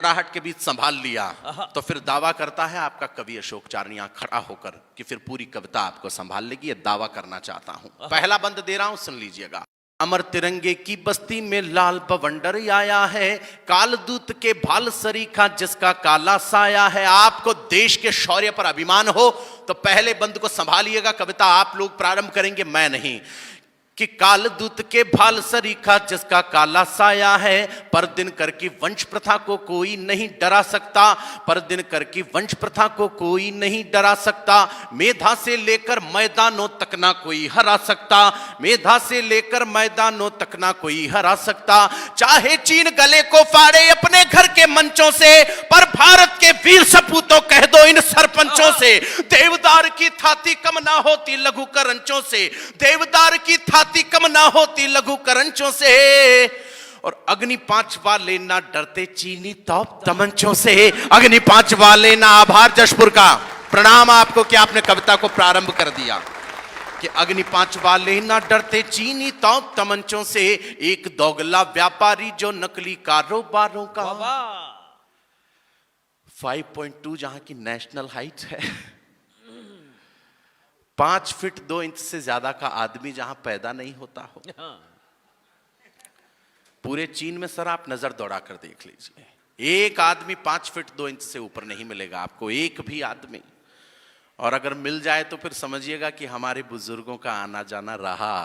गड़गड़ाहट के बीच संभाल लिया, तो फिर दावा करता है आपका कवि अशोक चारनिया खड़ा होकर कि फिर पूरी कविता आपको संभाल लेगी। ये दावा करना चाहता हूं। पहला बंद दे रहा हूं, सुन लीजिएगा। अमर तिरंगे की बस्ती में लाल बवंडर आया है, कालदूत के भाल सरीखा जिसका काला साया है। आपको देश के शौर्य पर अभिमान हो तो पहले बंद को संभालिएगा। कविता आप लोग प्रारंभ करेंगे, मैं नहीं। कि कालदूत के भाल सरीखा जिसका काला साया है, पर दिनकर की वंश प्रथा को कोई नहीं डरा सकता, पर दिनकर की वंश प्रथा को कोई नहीं डरा सकता। मेधा से लेकर मैदानों तक ना कोई हरा सकता, मेधा से लेकर मैदानों तक ना कोई हरा सकता। चाहे चीन गले को फाड़े अपने घर के मंचों से, पर भारत के वीर सपूतों कह दो इन सरपंचों से। देवदार की थाती कम ना होती लघु करंचों से, देवदार की थाती कम ना होती लघु करंचों से। और अग्नि 5 वाले ना डरते चीनी तोप तमंचों से। अग्नि 5 वाले ना, आभार जशपुर का, प्रणाम आपको कि आपने कविता को प्रारंभ कर दिया। कि अग्नि 5 वाले ना डरते चीनी तोप तमंचों से, एक दोगला व्यापारी जो नकली कारोबारों का। 5.2 जहां की नेशनल हाइट है, 5 फीट 2 इंच से ज्यादा का आदमी जहां पैदा नहीं होता हो। पूरे चीन में सर आप नजर दौड़ा कर देख लीजिए, एक आदमी 5 फीट 2 इंच से ऊपर नहीं मिलेगा आपको, एक भी आदमी। और अगर मिल जाए तो फिर समझिएगा कि हमारे बुजुर्गों का आना जाना रहा।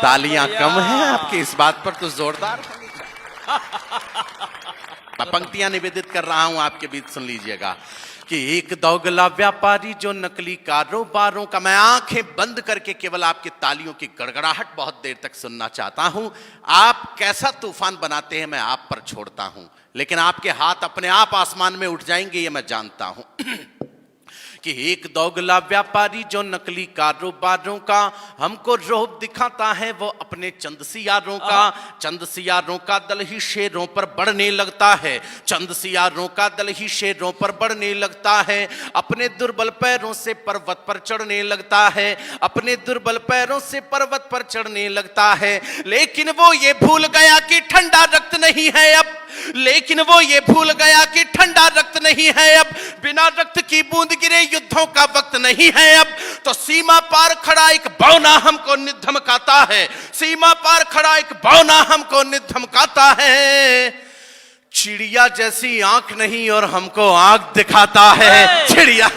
तालियां कम हैं आपकी इस बात पर, तो जोरदार मैं पंक्तियां निवेदित कर रहा हूं आपके बीच, सुन लीजिएगा। कि एक दोगला व्यापारी जो नकली कारोबारों का। मैं आंखें बंद करके केवल आपकी तालियों की गड़गड़ाहट बहुत देर तक सुनना चाहता हूं। आप कैसा तूफान बनाते हैं मैं आप पर छोड़ता हूं, लेकिन आपके हाथ अपने आप आसमान में उठ जाएंगे ये मैं जानता हूं। कि एक दोगला व्यापारी जो नकली कारोबारों का, हमको रोब दिखाता है वो अपने चंद सियारों का। चंद सियारों का दल ही शेरों पर बढ़ने लगता है, चंद सियारों का दल ही शेरों पर बढ़ने लगता है। अपने दुर्बल पैरों से पर्वत पर चढ़ने लगता है, अपने दुर्बल पैरों से पर्वत पर चढ़ने लगता है। लेकिन वो ये भूल गया कि ठंडा रक्त नहीं है अब, लेकिन वो ये भूल गया कि ठंडा रक्त नहीं है अब। बिना रक्त की बूंद गिरे युद्धों का वक्त नहीं है अब। तो सीमा पार खड़ा एक बौना हमको निधमकाता है, सीमा पार खड़ा एक बौना हमको निधमकाता है। चिड़िया जैसी आंख नहीं और हमको आंख दिखाता है। चिड़िया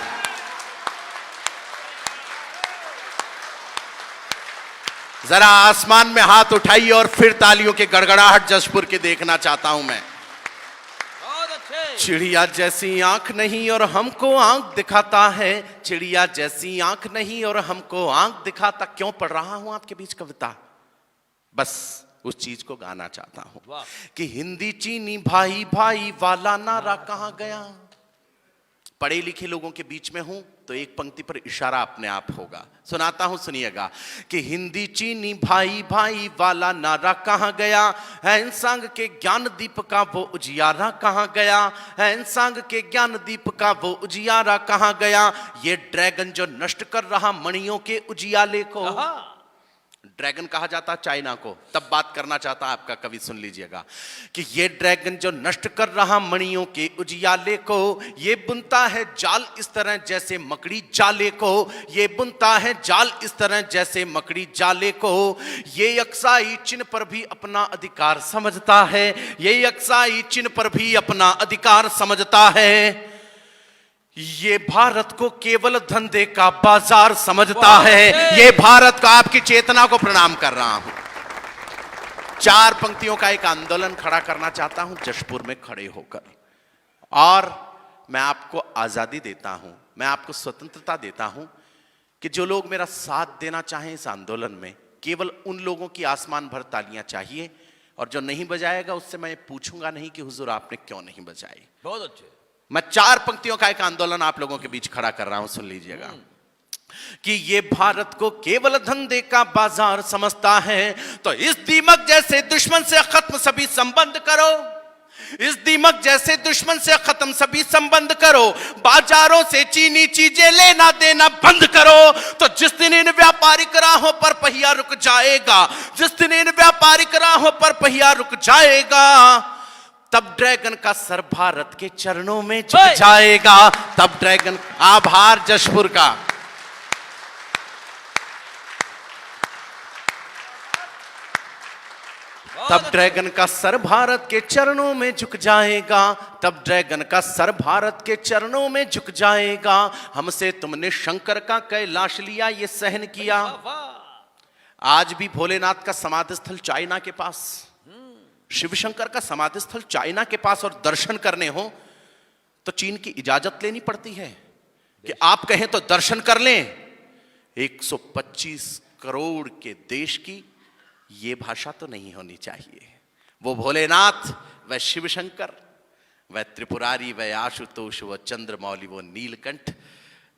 जरा आसमान में हाथ उठाइए और फिर तालियों की गड़गड़ाहट जशपुर की देखना चाहता हूं मैं। चिड़िया जैसी आंख नहीं और हमको आंख दिखाता है, चिड़िया जैसी आंख नहीं और हमको आंख दिखाता। क्यों पढ़ रहा हूं आपके बीच कविता? बस उस चीज को गाना चाहता हूं कि हिंदी चीनी भाई भाई वाला नारा कहां गया। पढ़े लिखे लोगों के बीच में हूं तो एक पंक्ति पर इशारा अपने आप होगा, सुनाता हूं सुनिएगा। कि हिंदी चीनी भाई भाई वाला नारा कहां गया, हैंसांग के ज्ञान दीप का वो उजियारा कहां गया, हैंसांग के ज्ञान दीप का वो उजियारा कहां गया। ये ड्रैगन जो नष्ट कर रहा मणियों के उजियाले को, ड्रैगन कहा जाता चाइना को, तब बात करना चाहता आपका कवि, सुन लीजिएगा। कि ये ड्रैगन जो नष्ट कर रहा मणियों के उजियाले को, ये बुनता है जाल इस तरह जैसे मकड़ी जाले को, ये बुनता है जाल इस तरह जैसे मकड़ी जाले को। ये यक्साई चिन्ह पर भी अपना अधिकार समझता है, ये यक्साई चिन्ह पर भी अपना अधिकार समझता है। ये भारत को केवल धंधे का बाजार समझता है, ये भारत का, आपकी चेतना को प्रणाम कर रहा हूं। 4 पंक्तियों का एक आंदोलन खड़ा करना चाहता हूं जशपुर में खड़े होकर, और मैं आपको आजादी देता हूं, मैं आपको स्वतंत्रता देता हूं कि जो लोग मेरा साथ देना चाहें इस आंदोलन में, केवल उन लोगों की आसमान भर तालियां चाहिए, और जो नहीं बजाएगा उससे मैं पूछूंगा नहीं कि हुजूर आपने क्यों नहीं बजाई। बहुत अच्छे। मैं 4 पंक्तियों का एक आंदोलन आप लोगों के बीच खड़ा कर रहा हूं, सुन लीजिएगा। कि ये भारत को केवल धंधे का बाजार समझता है, तो इस दीमक जैसे दुश्मन से खत्म सभी संबंध करो, इस दीमक जैसे दुश्मन से खत्म सभी संबंध करो। बाजारों से चीनी चीजें लेना देना बंद करो। तो जिस दिन इन व्यापारिक राहों पर पहिया रुक जाएगा, जिस दिन इन व्यापारिक राहों पर पहिया रुक जाएगा, तब ड्रैगन का सर भारत के चरणों में झुक जाएगा। तब ड्रैगन, आभार जशपुर का। तब ड्रैगन का सर भारत के चरणों में झुक जाएगा। तब ड्रैगन का सर भारत के चरणों में झुक जाएगा। हमसे तुमने शंकर का कैलाश लिया, ये सहन किया। आज भी भोलेनाथ का समाधि स्थल चाइना के पास, शिव शंकर का समाधि स्थल चाइना के पास, और दर्शन करने हो तो चीन की इजाजत लेनी पड़ती है कि आप कहें तो दर्शन कर लें। 125 करोड़ के देश की ये भाषा तो नहीं होनी चाहिए। वो भोलेनाथ, वह शिव शंकर, वह त्रिपुरारी, वह आशुतोष, वह चंद्रमौली, वो नीलकंठ,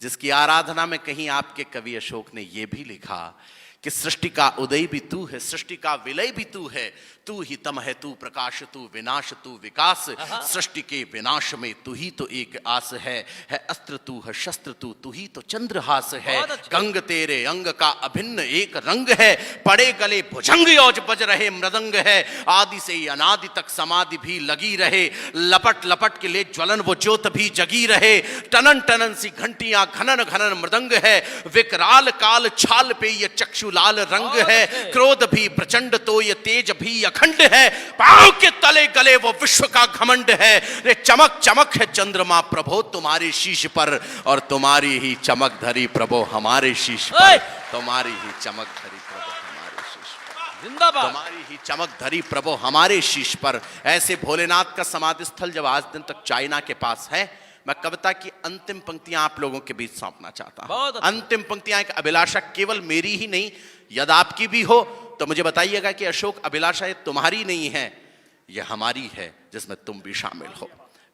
जिसकी आराधना में कहीं आपके कवि अशोक ने यह भी लिखा कि सृष्टि का उदय भी तू है, सृष्टि का विलय भी तू है, तू ही तम है, तू प्रकाश, तू विनाश, तू विकास। सृष्टि के विनाश में तू ही तो एक आस है अस्त्र तू है शस्त्र तू ही तो चंद्रहास है। गंग तेरे अंग का अभिन्न एक रंग है, पड़े गले भुजंग औज बज रहे मृदंग है। आदि से अनादि तक समाधि भी लगी रहे, लपट लपट के ले ज्वलन वो ज्योत भी जगी रहे। टनन टनन सी घंटियां, घनन घनन मृदंग है, विकराल काल छाल पे ये चक्षु लाल रंग है। क्रोध भी प्रचंड तो ये तेज भी अखंड है, पांव के तले गले वो विश्व का घमंड है। रे चमक चमक है चंद्रमा प्रभो तुम्हारे शीश पर, और तुम्हारी ही चमक धरी प्रभो हमारे शीश पर। तुम्हारी ही चमक धरी प्रभो हमारे शीश पर, जिंदाबाद। तुम्हारी ही चमक धरी प्रभो हमारे शीश पर। ऐसे भोलेनाथ का समाधि स्थल जब आज दिन तक चाइना के पास है, मैं कविता की अंतिम पंक्तियां आप लोगों के बीच सौंपना चाहता हूं। अंतिम पंक्तियां, एक अभिलाषा केवल मेरी ही नहीं, यदि आपकी भी हो तो मुझे बताइएगा कि अशोक अभिलाषा ये तुम्हारी नहीं है, ये हमारी है, जिसमें तुम भी शामिल हो।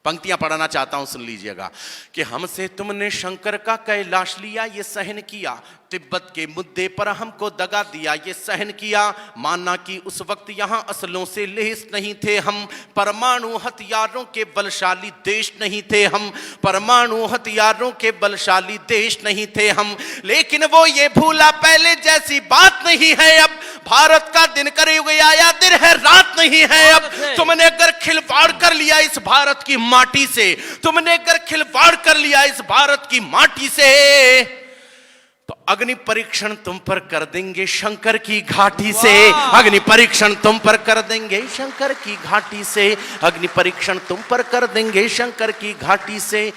पंक्तियां पढ़ना चाहता हूं, सुन लीजिएगा कि हमसे तुमने शंकर का कैलाश लिया, ये सहन किया। तिब्बत के मुद्दे पर हमको दगा दिया, ये सहन किया। माना कि उस वक्त यहां असलों से लेस नहीं थे हम, परमाणु हथियारों के बलशाली देश नहीं थे हम, परमाणु हथियारों के बलशाली देश नहीं थे हम। लेकिन वो ये भूला पहले जैसी बात नहीं है अब, भारत का दिन करीब आया, दिन है रात नहीं है अब। तुमने अगर खिलवाड़ कर लिया इस भारत की माटी से, तुमने अगर खिलवाड़ कर लिया इस भारत की माटी से, तो अग्नि परीक्षण तुम पर कर देंगे शंकर की घाटी से। अग्नि परीक्षण तुम पर कर देंगे शंकर की घाटी से, अग्नि परीक्षण तुम पर कर देंगे शंकर की घाटी से।